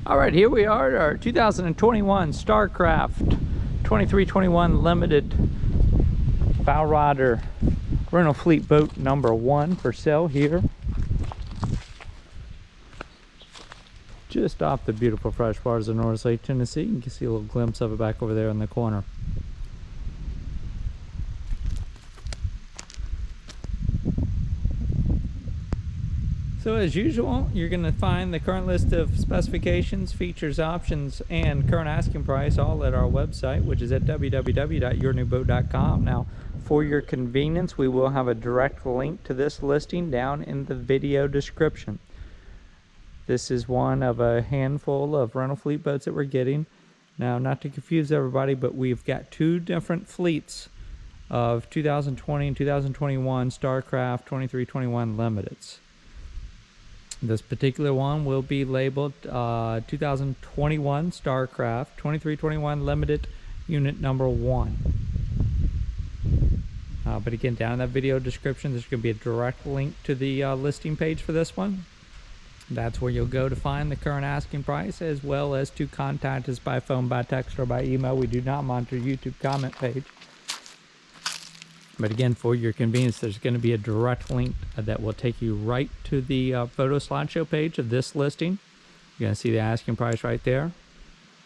All right, here we are at our 2021 Starcraft 2321 Limited Bowrider rental fleet boat number 1 for sale here. Just off the beautiful fresh waters of Norris Lake, Tennessee. You can see a little glimpse of it back over there in the corner. So as usual, you're going to find the current list of specifications, features, options, and current asking price all at our website, which is at www.yournewboat.com. Now, for your convenience, we will have a direct link to this listing down in the video description. This is one of a handful of rental fleet boats that we're getting. Now, not to confuse everybody, but we've got 2 different fleets of 2020 and 2021 Starcraft 2321 Limiteds. This particular one will be labeled 2021 Starcraft 2321 Limited Unit Number 1. But again, down in that video description, there's going to be a direct link to the listing page for this one. That's where you'll go to find the current asking price, as well as to contact us by phone, by text, or by email. We do not monitor YouTube comment page. But again, for your convenience, there's going to be a direct link that will take you right to the photo slideshow page of this listing. You're going to see the asking price right there.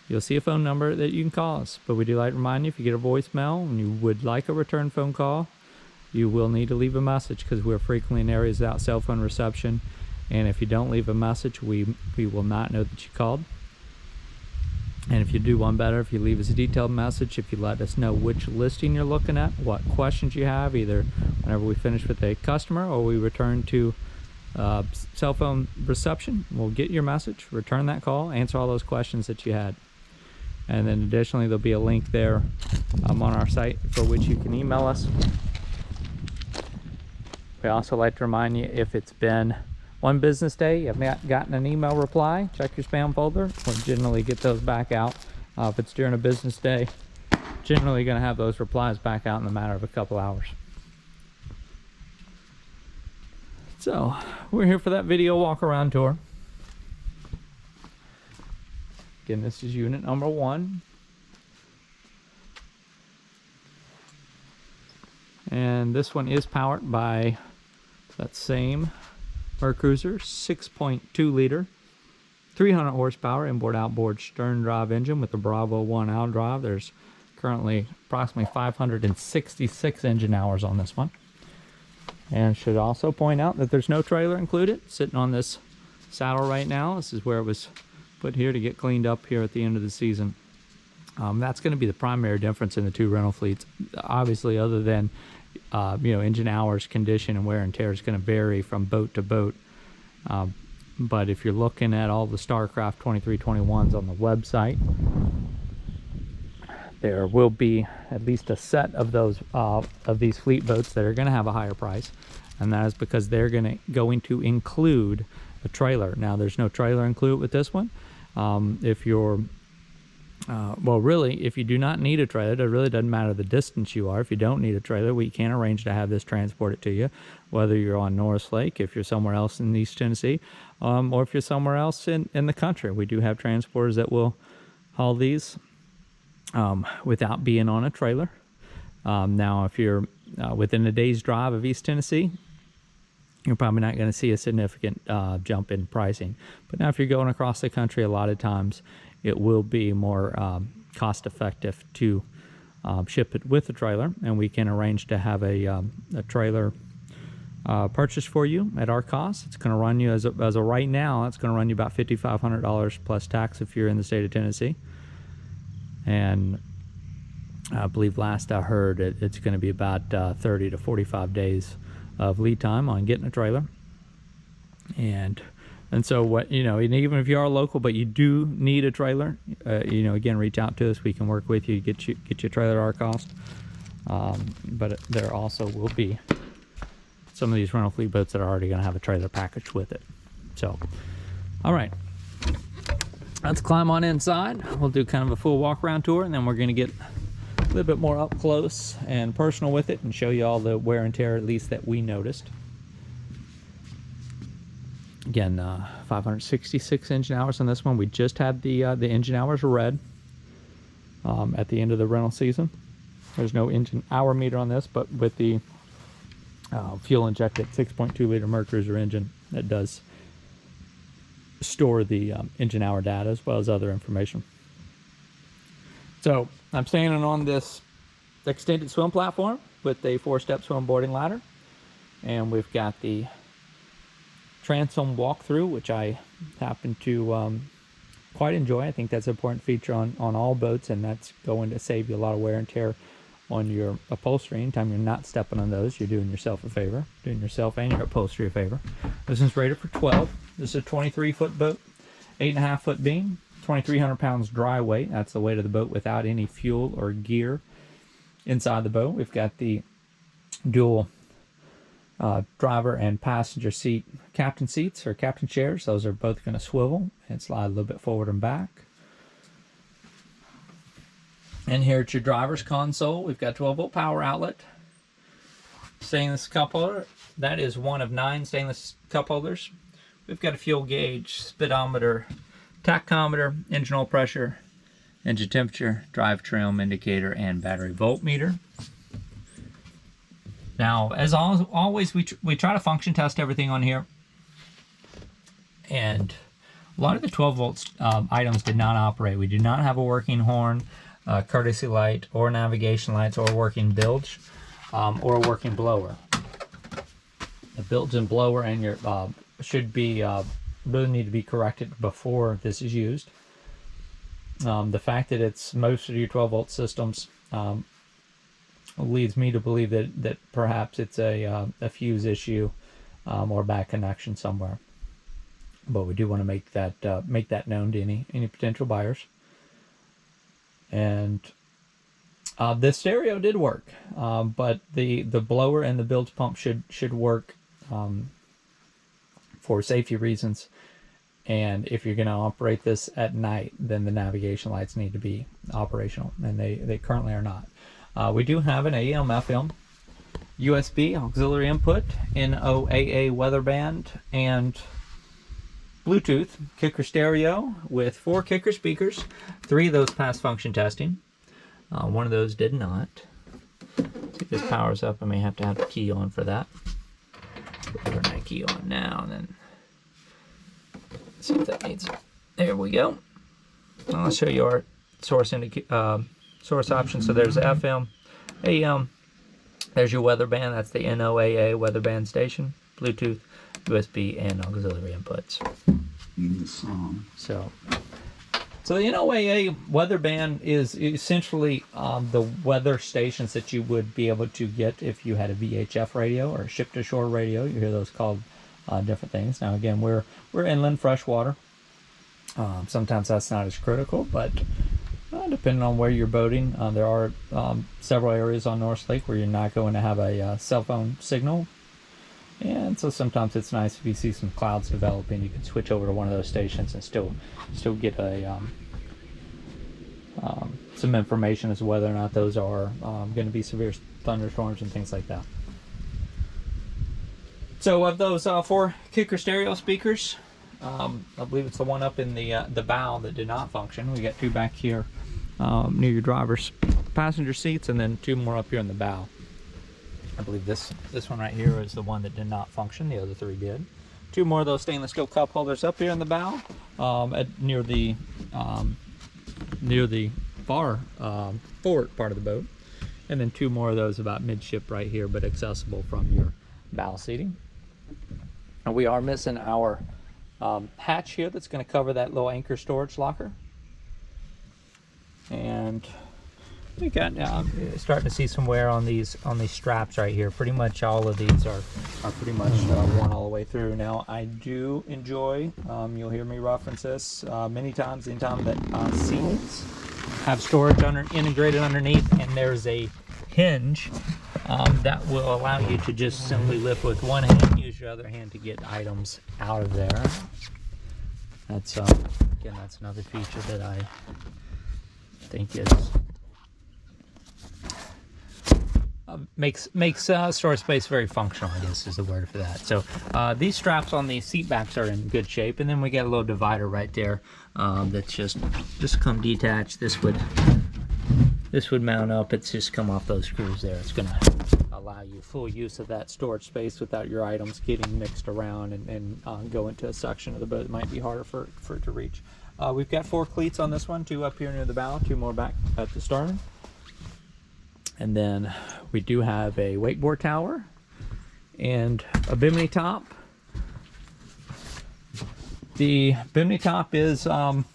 You'll see a phone number that you can call us. But we do like to remind you, if you get a voicemail and you would like a return phone call, you will need to leave a message, because we're frequently in areas without cell phone reception. And if you don't leave a message, we will not know that you called. And if you do one better, if you leave us a detailed message, if you let us know which listing you're looking at, what questions you have, either whenever we finish with a customer or we return to cell phone reception, we'll get your message, return that call, answer all those questions that you had. And then additionally, there'll be a link there on our site for which you can email us. We also like to remind you, if it's been 1 business day, you have not gotten an email reply, check your spam folder. We'll generally get those back out. If it's during a business day, generally going to have those replies back out in the matter of a couple hours. So, we're here for that video walk around tour. Again, this is unit number 1. And this one is powered by that same MerCruiser 6.2 liter 300 horsepower inboard outboard stern drive engine with the Bravo 1 Outdrive. There's currently approximately 566 engine hours on this one. And should also point out that there's no trailer included. Sitting on this saddle right now. This is where it was put here to get cleaned up here at the end of the season. That's going to be the primary difference in the 2 rental fleets. Obviously, other than engine hours, condition, and wear and tear is going to vary from boat to boat. But if you're looking at all the Starcraft 2321s on the website, there will be at least a set of those of these fleet boats that are going to have a higher price, and that is because they're going to include a trailer. Now, there's no trailer included with this one. If you're well, really, if you do not need a trailer, it really doesn't matter the distance you are. If you don't need a trailer, we can arrange to have this transported to you, whether you're on Norris Lake, if you're somewhere else in East Tennessee, or if you're somewhere else in the country. We do have transporters that will haul these without being on a trailer. Now, if you're within a day's drive of East Tennessee, you're probably not going to see a significant jump in pricing. But now, if you're going across the country, a lot of times it will be more cost effective to ship it with a trailer, and we can arrange to have a trailer purchase for you at our cost. It's going to run you, as of right now, it's going to run you about $5,500 plus tax if you're in the state of Tennessee. And I believe last I heard it's going to be about 30 to 45 days of lead time on getting a trailer. And so what, and even if you are local, but you do need a trailer, again, reach out to us. We can work with you, get you a trailer at our cost. But there also will be some of these rental fleet boats that are already going to have a trailer package with it. So, all right, let's climb on inside. We'll do kind of a full walk around tour, and then we're going to get a little bit more up close and personal with it and show you all the wear and tear, at least that we noticed. Again, 566 engine hours on this one. We just had the engine hours read at the end of the rental season. There's no engine hour meter on this, but with the fuel injected 6.2 liter MerCruiser engine, that does store the engine hour data as well as other information. So I'm standing on this extended swim platform with a 4-step swim boarding ladder, and we've got the transom walkthrough, which I happen to quite enjoy. I think that's an important feature on all boats, and that's going to save you a lot of wear and tear on your upholstery. Anytime you're not stepping on those, you're doing yourself a favor, doing yourself and your upholstery a favor. This is rated for 12. This is a 23-foot boat, 8.5-foot beam, 2,300 pounds dry weight. That's the weight of the boat without any fuel or gear inside the boat. We've got the dual driver and passenger seat captain seats, or captain chairs. Those are both going to swivel and slide a little bit forward and back. And here at your driver's console, we've got 12-volt power outlet, stainless cup holder. That is one of 9 stainless cup holders. We've got a fuel gauge, speedometer, tachometer, engine oil pressure, engine temperature, drive trim indicator, and battery voltmeter. Now, as always, we try to function test everything on here. And a lot of the 12-volt items did not operate. We do not have a working horn, courtesy light, or navigation lights, or working bilge, or a working blower. The bilge and blower and your should be really need to be corrected before this is used. The fact that it's most of your 12-volt systems leads me to believe that perhaps it's a fuse issue or bad connection somewhere. But we do want to make that known to any potential buyers. And this stereo did work, but the blower and the bilge pump should work for safety reasons. And if you're going to operate this at night, then the navigation lights need to be operational, and they currently are not. We do have an AM, FM, USB auxiliary input, NOAA weather band, and Bluetooth kicker stereo with 4 kicker speakers. 3 of those passed function testing. One of those did not. See if this powers up. I may have to have the key on for that. Turn that key on now, and then see if that needs it. There we go. I'll show you our source options. So there's FM, AM. There's your weather band. That's the NOAA weather band station. Bluetooth, USB, and auxiliary inputs. In the song. So the NOAA weather band is essentially the weather stations that you would be able to get if you had a VHF radio or a ship-to-shore radio. You hear those called different things. Now again, we're inland freshwater. Sometimes that's not as critical, but depending on where you're boating, there are several areas on Norris Lake where you're not going to have a cell phone signal. And so sometimes it's nice if you see some clouds developing, you can switch over to one of those stations and still get a some information as to whether or not those are going to be severe thunderstorms and things like that. So of those 4 kicker stereo speakers, I believe it's the one up in the bow that did not function. We got 2 back here near your driver's passenger seats, and then 2 more up here in the bow. I believe this one right here is the one that did not function. The other 3 did. 2 more of those stainless steel cup holders up here in the bow, near the far forward part of the boat, and then 2 more of those about midship right here, but accessible from your bow seating. And we are missing our hatch here that's going to cover that little anchor storage locker. And we got starting to see some wear on these straps right here. Pretty much all of these are pretty much worn all the way through. Now I do enjoy, you'll hear me reference this many times, anytime that seats have storage integrated underneath, and there's a hinge that will allow you to just simply lift with one hand, use your other hand to get items out of there. That's again, that's another feature that I think is makes storage space very functional, I guess is the word for that. So these straps on the seat backs are in good shape, and then we got a little divider right there that's just come detached. This would mount up. It's just come off those screws there. It's gonna allow you full use of that storage space without your items getting mixed around and go into a section of the boat that might be harder for it to reach. We've got 4 cleats on this one, 2 up here near the bow, 2 more back at the stern. And then we do have a wakeboard tower and a Bimini top. The Bimini top is kind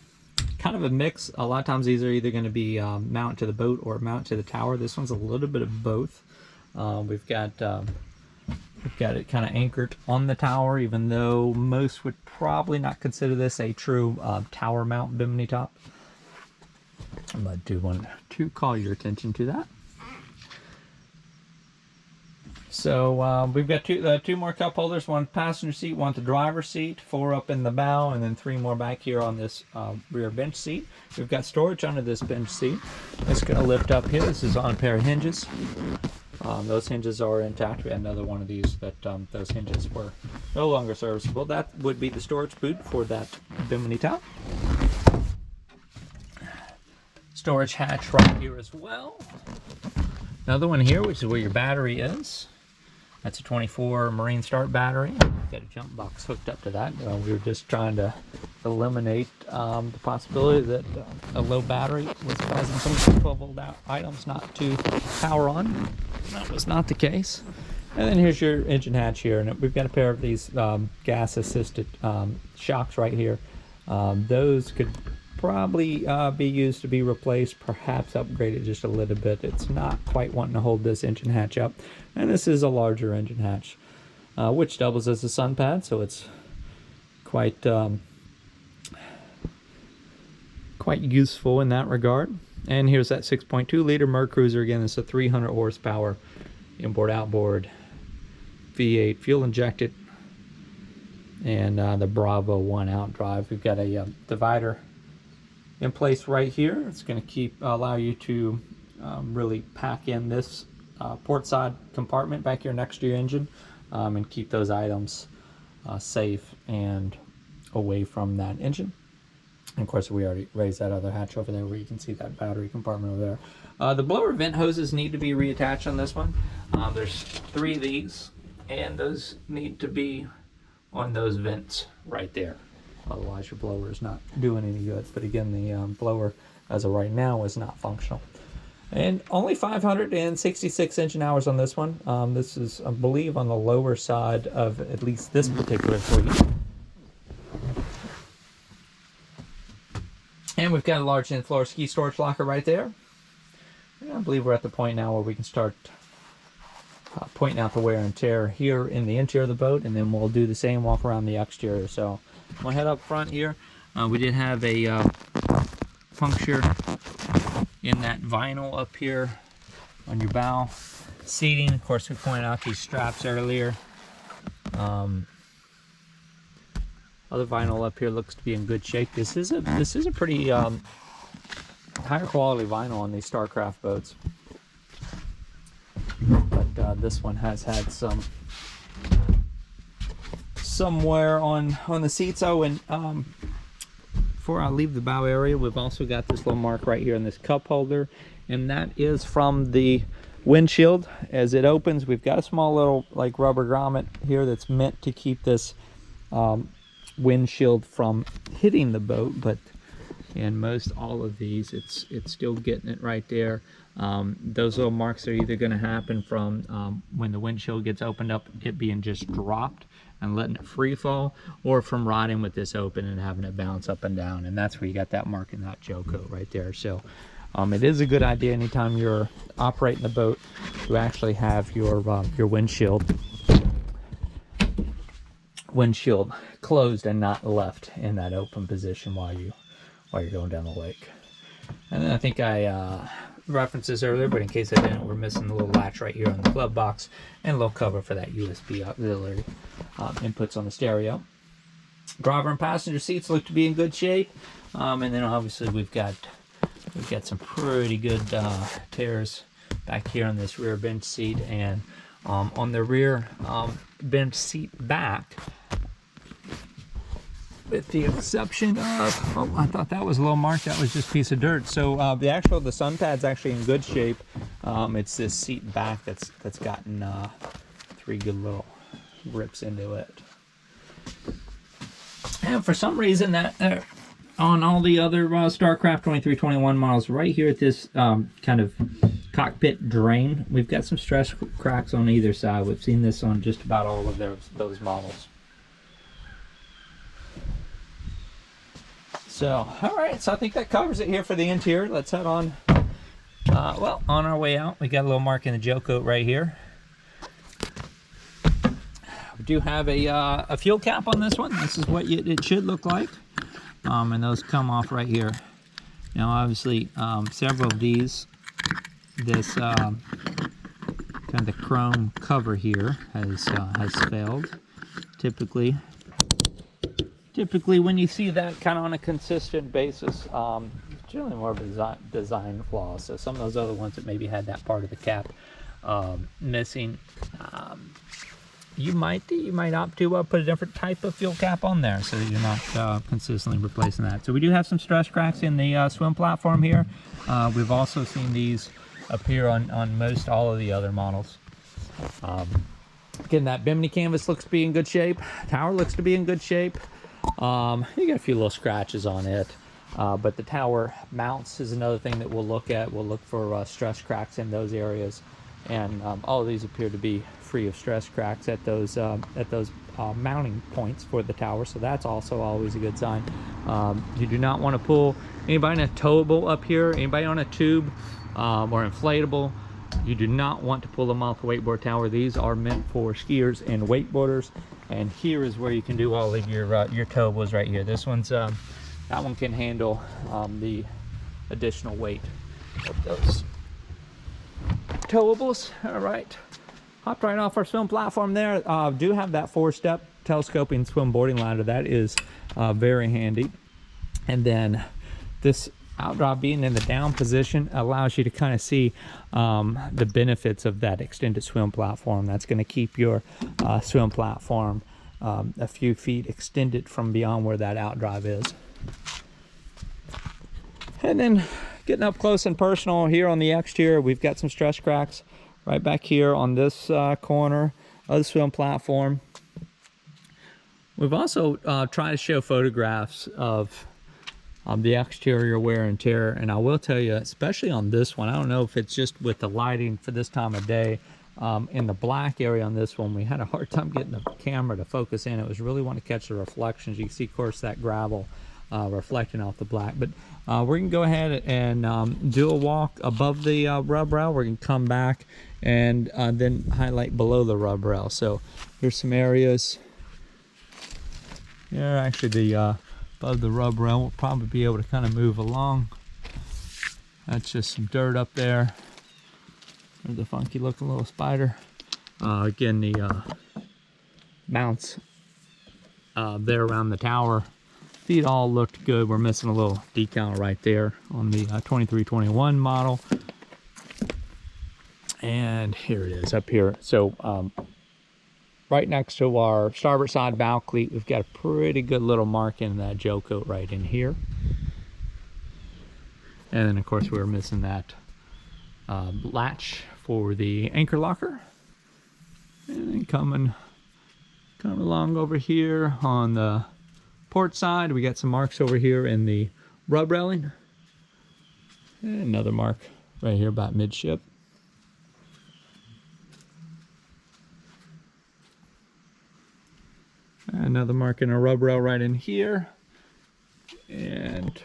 of a mix. A lot of times these are either going to be mounted to the boat or mounted to the tower. This one's a little bit of both. We've got it kind of anchored on the tower, even though most would probably not consider this a true tower mount Bimini top. I do want to call your attention to that. So we've got two more cup holders, 1 passenger seat, 1 at the driver's seat, 4 up in the bow, and then 3 more back here on this rear bench seat. We've got storage under this bench seat. It's going to lift up here. This is on a pair of hinges. Those hinges are intact. We had another one of these that those hinges were no longer serviceable. That would be the storage boot for that Bimini top. Storage hatch right here as well. Another one here, which is where your battery is. That's a 24 Marine Start battery. Got a jump box hooked up to that. We were just trying to eliminate the possibility that a low battery was causing some of the 12-volt items not to power on. That was not the case. And then here's your engine hatch here, and we've got a pair of these gas-assisted shocks right here. Those could probably be used to be replaced, perhaps upgraded just a little bit. It's not quite wanting to hold this engine hatch up, and this is a larger engine hatch, which doubles as a sun pad, so it's quite useful in that regard. And here's that 6.2 liter MerCruiser. Again, it's a 300 horsepower inboard outboard V8 fuel injected, and the Bravo 1 Outdrive. We've got a divider in place right here. It's going to allow you to really pack in this port side compartment back here next to your engine, and keep those items safe and away from that engine. And of course, we already raised that other hatch over there where you can see that battery compartment over there. The blower vent hoses need to be reattached on this one. There's 3 of these, and those need to be on those vents right there. Otherwise, your blower is not doing any good. But again, the blower, as of right now, is not functional. And only 566 engine hours on this one. This is, I believe, on the lower side of at least this particular fleet. And we've got a large in-floor ski storage locker right there. And I believe we're at the point now where we can start pointing out the wear and tear here in the interior of the boat, and then we'll do the same walk around the exterior. So we'll head up front here. We did have a puncture in that vinyl up here on your bow seating. Of course, we pointed out these straps earlier. Other vinyl up here looks to be in good shape. This is a pretty higher quality vinyl on these Starcraft boats, but this one has had some wear on the seats. Oh, and before I leave the bow area, we've also got this little mark right here in this cup holder, and that is from the windshield. As it opens, we've got a small little like rubber grommet here that's meant to keep this windshield from hitting the boat, but in most all of these it's still getting it right there. Those little marks are either going to happen from when the windshield gets opened up, it being just dropped and letting it free fall, or from riding with this open and having it bounce up and down, and that's where you got that mark in that gel coat right there. So it is a good idea anytime you're operating the boat to actually have your windshield closed and not left in that open position while you're going down the lake. And then I think I referenced this earlier, but in case I didn't, we're missing the little latch right here on the glove box and a little cover for that USB auxiliary inputs on the stereo. Driver and passenger seats look to be in good shape, and then obviously we've got some pretty good tears back here on this rear bench seat, and on the rear bench seat back, with the exception of, oh, I thought that was a little mark, that was just a piece of dirt. So the sun pad's actually in good shape. It's this seat back that's gotten 3 good little rips into it. And for some reason that on all the other Starcraft 2321 models, right here at this kind of cockpit drain, we've got some stress cracks on either side. We've seen this on just about all of those models. So, all right, so I think that covers it here for the interior. Let's head on. Well, on our way out, we got a little mark in the gel coat right here. We do have a fuel cap on this one. This is what it should look like. And those come off right here. Now, obviously, several of these, this kind of chrome cover here has failed. Typically, when you see that kind of on a consistent basis, it's generally more of a design flaw. So some of those other ones that maybe had that part of the cap missing, you might opt to put a different type of fuel cap on there so that you're not consistently replacing that. So we do have some stress cracks in the swim platform here. We've also seen these appear on most all of the other models. Again, that Bimini canvas looks to be in good shape. Tower looks to be in good shape. You got a few little scratches on it, but the tower mounts is another thing that we'll look at. We'll look for stress cracks in those areas, and all of these appear to be free of stress cracks at those mounting points for the tower, so that's also always a good sign. You do not want to pull anybody in a towable up here, anybody on a tube or inflatable. You do not want to pull them off the wakeboard tower. These are meant for skiers and wakeboarders. And here is where you can do all of your towables right here. This one's that one can handle the additional weight of those towables. All right, hopped right off our swim platform there. Do have that 4-step telescoping swim boarding ladder. That is very handy. And then this Outdrive being in the down position allows you to kind of see the benefits of that extended swim platform. That's going to keep your swim platform a few feet extended from beyond where that Outdrive is. And then getting up close and personal here on the exterior, we've got some stress cracks right back here on this corner of the swim platform. We've also tried to show photographs of the exterior wear and tear, and I will tell you, especially on this one, I don't know if it's just with the lighting for this time of day, in the black area on this one, we had a hard time getting the camera to focus in. It was really wanting to catch the reflections. You can see, of course, that gravel reflecting off the black. But we're going to go ahead and do a walk above the rub rail. We're going to come back and then highlight below the rub rail. So here's some areas. Yeah, actually the above the rub rail, we'll probably be able to kind of move along. That's just some dirt up there. There's a funky looking little spider. Again, the mounts there around the tower, feet all looked good. We're missing a little decal right there on the 2321 model. And here it is up here. So right next to our starboard side bow cleat, we've got a pretty good little mark in that gel coat right in here. And then, of course, we were missing that latch for the anchor locker. And then coming along over here on the port side, we got some marks over here in the rub railing. And another mark right here about midship. Another mark in a rub rail right in here, and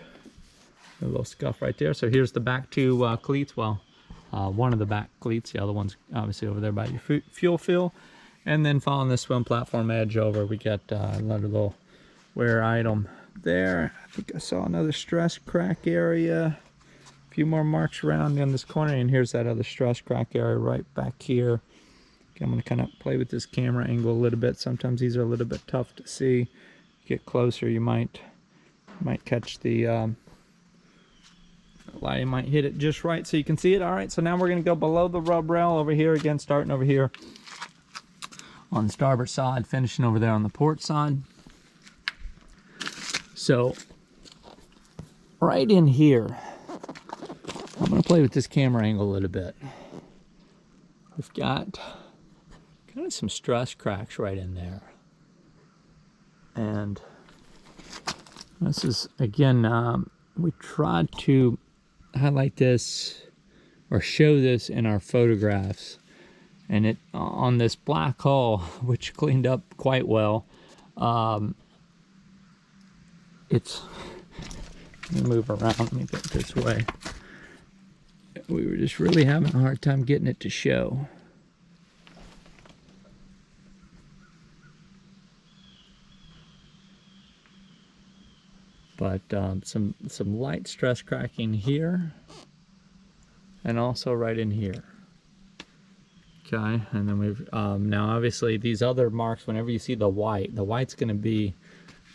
a little scuff right there. So here's the back two cleats. Well, one of the back cleats, the other one's obviously over there by your fuel fill. And then following this swim platform edge over, we got another little wear item there. I think I saw another stress crack area. A few more marks around in this corner, and here's that other stress crack area right back here. Okay, I'm going to kind of play with this camera angle a little bit. Sometimes these are a little bit tough to see. Get closer, you might catch the Lighting might hit it just right so you can see it. All right, so now we're going to go below the rub rail over here again, starting over here on the starboard side, finishing over there on the port side. So right in here, I'm going to play with this camera angle a little bit. We've got kind of some stress cracks right in there. And this is, again, we tried to highlight this or show this in our photographs. And it on this black hull, which cleaned up quite well, it's, let me move around, let me get this way. We were just really having a hard time getting it to show. But some light stress cracking here, and also right in here. Okay, and then we've now obviously these other marks, whenever you see the white's going to be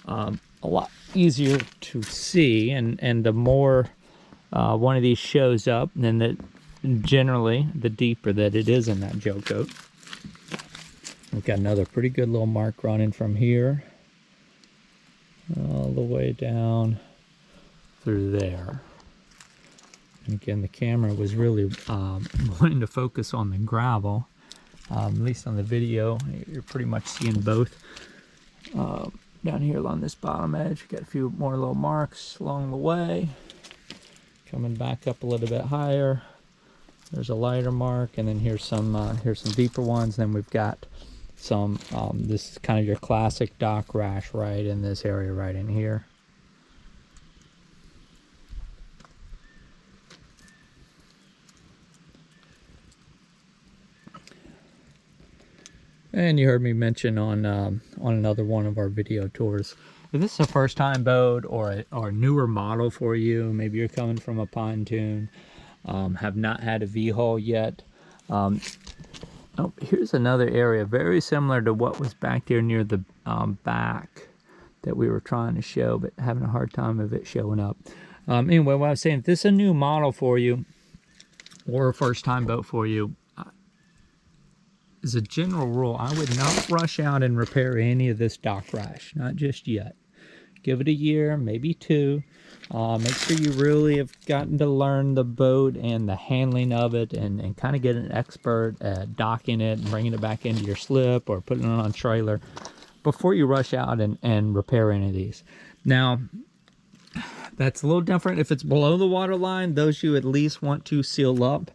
a lot easier to see, and the more one of these shows up, then generally the deeper that it is in that gel coat. We've got another pretty good little mark running from here all the way down through there. And again, the camera was really wanting to focus on the gravel. At least on the video, you're pretty much seeing both. Down here along this bottom edge, got a few more little marks along the way. Coming back up a little bit higher, there's a lighter mark, and then here's some deeper ones. Then we've got some, this is kind of your classic dock rash right in this area right in here. And you heard me mention on another one of our video tours, if this is a first time boat or a newer model for you, maybe you're coming from a pontoon, have not had a V-hull yet. Oh, here's another area very similar to what was back there near the back that we were trying to show, but having a hard time of it showing up. Anyway, what I was saying, if this is a new model for you or a first time boat for you, as a general rule, I would not rush out and repair any of this dock rash, not just yet. Give it a year, maybe two. Make sure you really have gotten to learn the boat and the handling of it, and kind of get an expert at docking it and bringing it back into your slip or putting it on a trailer before you rush out and repair any of these. Now, that's a little different if it's below the water line. Those you at least want to seal up.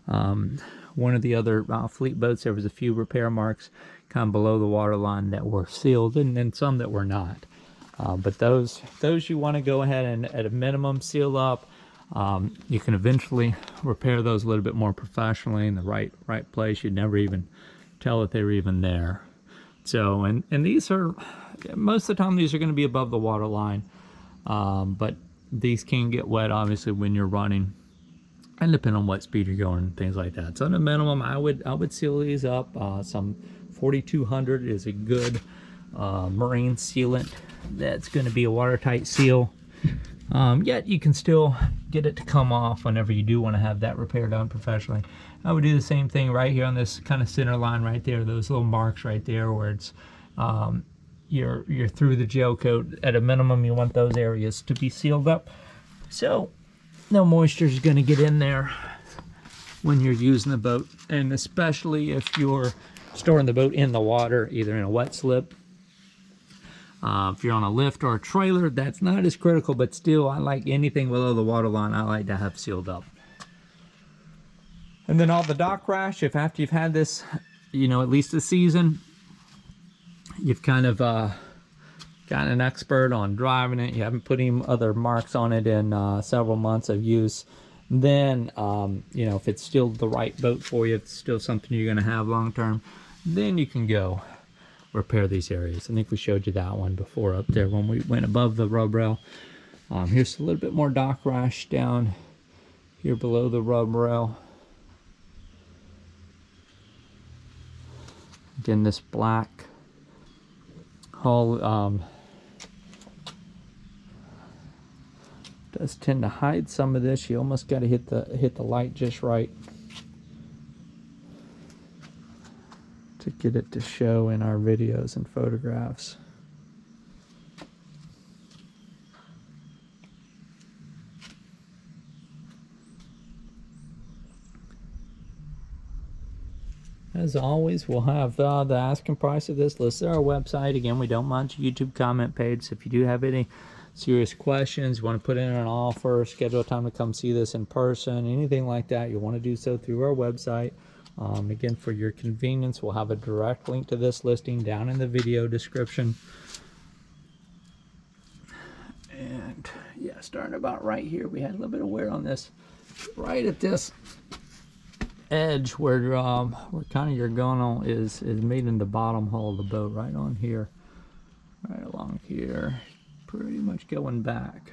One of the other fleet boats, there was a few repair marks kind of below the water line that were sealed, and then some that were not. But those you want to go ahead and at a minimum seal up. You can eventually repair those a little bit more professionally in the right place. You'd never even tell that they were even there. So, and these are, most of the time these are going to be above the water line, but these can get wet obviously when you're running, and depending on what speed you're going and things like that. So at a minimum, I would seal these up. Some 4200 is a good marine sealant that's going to be a watertight seal. Yet you can still get it to come off whenever you do want to have that repair done professionally. I would do the same thing right here on this kind of center line right there, those little marks right there where it's you're through the gel coat. At a minimum, you want those areas to be sealed up, so no moisture is going to get in there when you're using the boat, and especially if you're storing the boat in the water, either in a wet slip. If you're on a lift or a trailer, that's not as critical, but still, I like anything below the water line, I like to have sealed up. And then all the dock rash, if after you've had this, you know, at least a season, you've kind of gotten an expert on driving it, you haven't put any other marks on it in several months of use, then, you know, if it's still the right boat for you, if it's still something you're going to have long term, then you can go repair these areas. I think we showed you that one before up there when we went above the rub rail. Here's a little bit more dock rash down here below the rub rail. Again, this black hull does tend to hide some of this. You almost got to hit the light just right to get it to show in our videos and photographs. As always, we'll have the asking price of this listed on our website. Again, we don't mind your YouTube comment page. So if you do have any serious questions, you want to put in an offer, schedule a time to come see this in person, anything like that, you want to do so through our website. Again, for your convenience, we'll have a direct link to this listing down in the video description. And yeah, starting about right here, we had a little bit of wear on this. Right at this edge where kind of your gunnel is meeting the bottom hull of the boat, right on here, right along here, pretty much going back.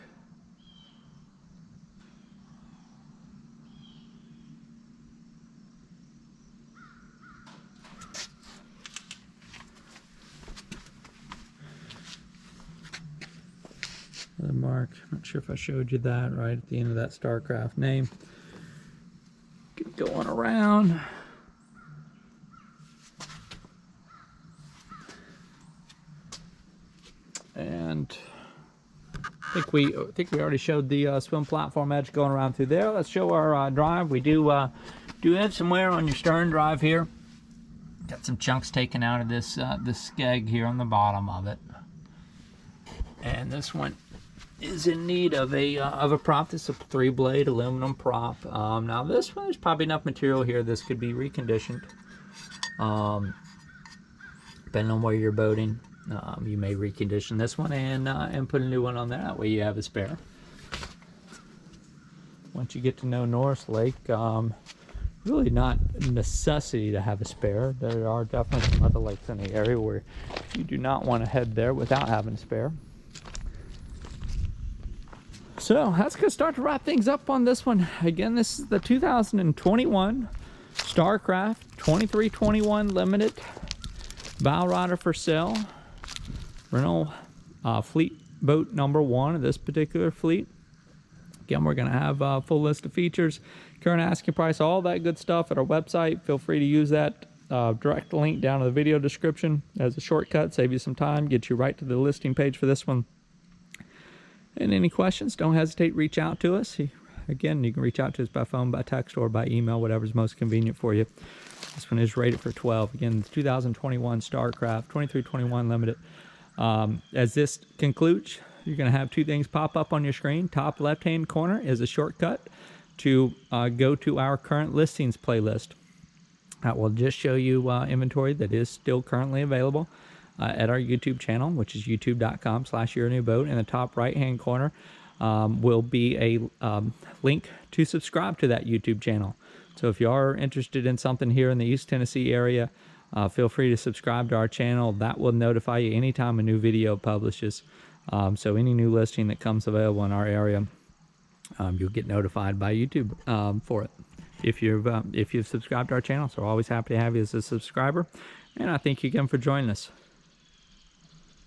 The mark, not sure if I showed you that right at the end of that Starcraft name. Get going around. And I think we already showed the swim platform edge going around through there. Let's show our drive. We do have some wear on your stern drive here. Got some chunks taken out of this this skeg here on the bottom of it. And this one is in need of a prop. This is a 3-blade aluminum prop. Now this one, there's probably enough material here. This could be reconditioned. Depending on where you're boating, you may recondition this one and put a new one on there. That way you have a spare. Once you get to know Norris Lake, really not a necessity to have a spare. There are definitely some other lakes in the area where you do not want to head there without having a spare. So that's going to start to wrap things up on this one. Again, this is the 2021 Starcraft 2321 Limited Bowrider for sale. Rental fleet boat number 1 of this particular fleet. Again, we're going to have a full list of features, current asking price, all that good stuff at our website. Feel free to use that direct link down in the video description as a shortcut, save you some time, get you right to the listing page for this one. And any questions, don't hesitate to reach out to us. Again, you can reach out to us by phone, by text, or by email, whatever's most convenient for you. This one is rated for 12. Again, the 2021 Starcraft 2321 Limited. As this concludes, you're going to have 2 things pop up on your screen. Top left-hand corner is a shortcut to go to our current listings playlist. That will just show you inventory that is still currently available at our YouTube channel, which is youtube.com/YourNewBoat. In the top right-hand corner will be a link to subscribe to that YouTube channel. So if you are interested in something here in the East Tennessee area, feel free to subscribe to our channel. That will notify you anytime a new video publishes. So any new listing that comes available in our area, you'll get notified by YouTube for it if you've subscribed to our channel. So we're always happy to have you as a subscriber. And I thank you again for joining us.